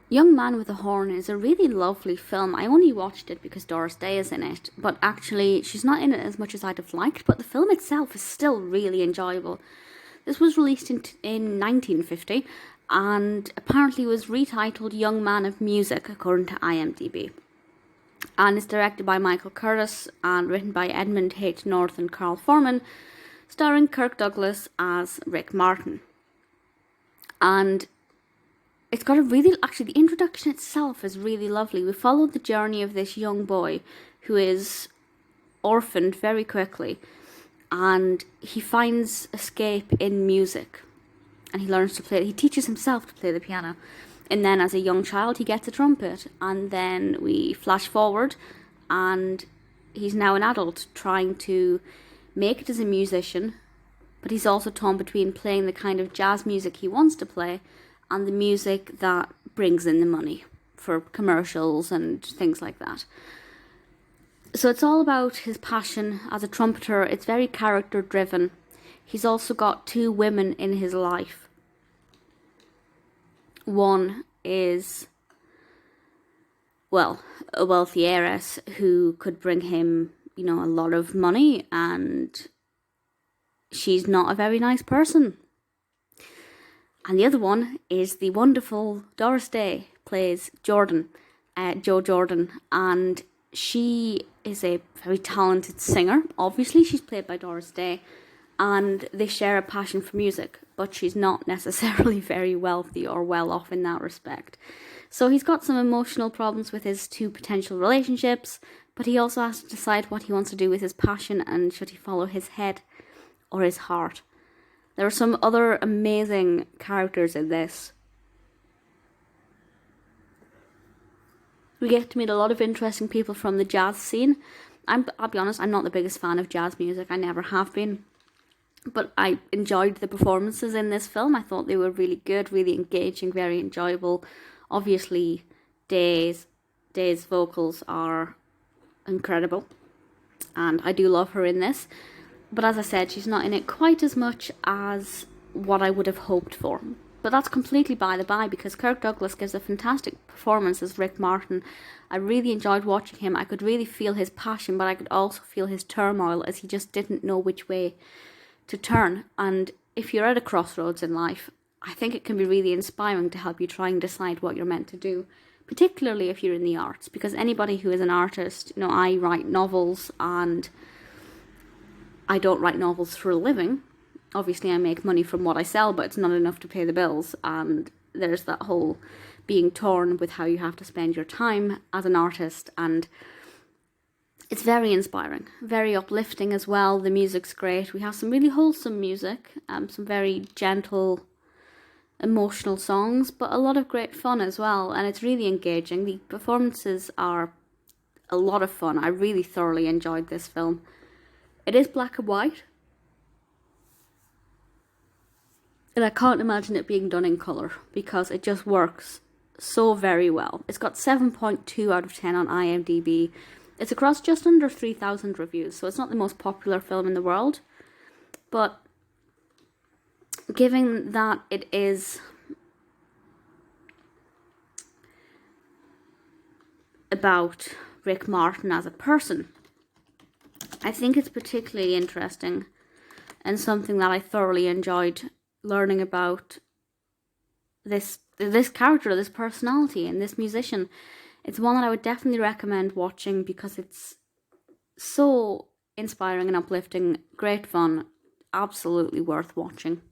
Young Man with a Horn is a really lovely film. I only watched it because Doris Day is in it, but actually she's not in it as much as I'd have liked, but the film itself is still really enjoyable. This was released in 1950 and apparently was retitled Young Man of Music according to IMDb. And it's directed by Michael Curtiz and written by Edmund H. North and Carl Foreman, starring Kirk Douglas as Rick Martin. And it's got actually, the introduction itself is really lovely. We follow the journey of this young boy who is orphaned very quickly, and he finds escape in music, and he learns to play. He teaches himself to play the piano, and then as a young child he gets a trumpet, and then we flash forward, and he's now an adult trying to make it as a musician, but he's also torn between playing the kind of jazz music he wants to play and the music that brings in the money for commercials and things like that. So it's all about his passion as a trumpeter. It's very character driven. He's also got two women in his life. One is, well, a wealthy heiress who could bring him, a lot of money, and she's not a very nice person. And the other one is the wonderful Doris Day, plays Jordan, Jo Jordan, and she is a very talented singer. Obviously, she's played by Doris Day, and they share a passion for music, but she's not necessarily very wealthy or well off in that respect. So he's got some emotional problems with his two potential relationships, but he also has to decide what he wants to do with his passion, and should he follow his head or his heart. There are some other amazing characters in this. We get to meet a lot of interesting people from the jazz scene. I'll be honest, I'm not the biggest fan of jazz music. I never have been. But I enjoyed the performances in this film. I thought they were really good, really engaging, very enjoyable. Obviously, Day's vocals are incredible, and I do love her in this. But as I said, she's not in it quite as much as what I would have hoped for. But that's completely by the by, because Kirk Douglas gives a fantastic performance as Rick Martin. I really enjoyed watching him. I could really feel his passion, but I could also feel his turmoil, as he just didn't know which way to turn. And if you're at a crossroads in life, I think it can be really inspiring to help you try and decide what you're meant to do, particularly if you're in the arts. Because anybody who is an artist, I write novels, and I don't write novels for a living. Obviously, I make money from what I sell, but it's not enough to pay the bills. And there's that whole being torn with how you have to spend your time as an artist. And it's very inspiring, very uplifting as well. The music's great. We have some really wholesome music, some very gentle, emotional songs, but a lot of great fun as well. And it's really engaging. The performances are a lot of fun. I really thoroughly enjoyed this film. It is black and white, and I can't imagine it being done in colour, because it just works so very well. It's got 7.2 out of 10 on IMDb. It's across just under 3,000 reviews, so it's not the most popular film in the world, but given that it is about Rick Martin as a person, I think it's particularly interesting and something that I thoroughly enjoyed learning about this character, this personality, and this musician. It's one that I would definitely recommend watching, because it's so inspiring and uplifting, great fun, absolutely worth watching.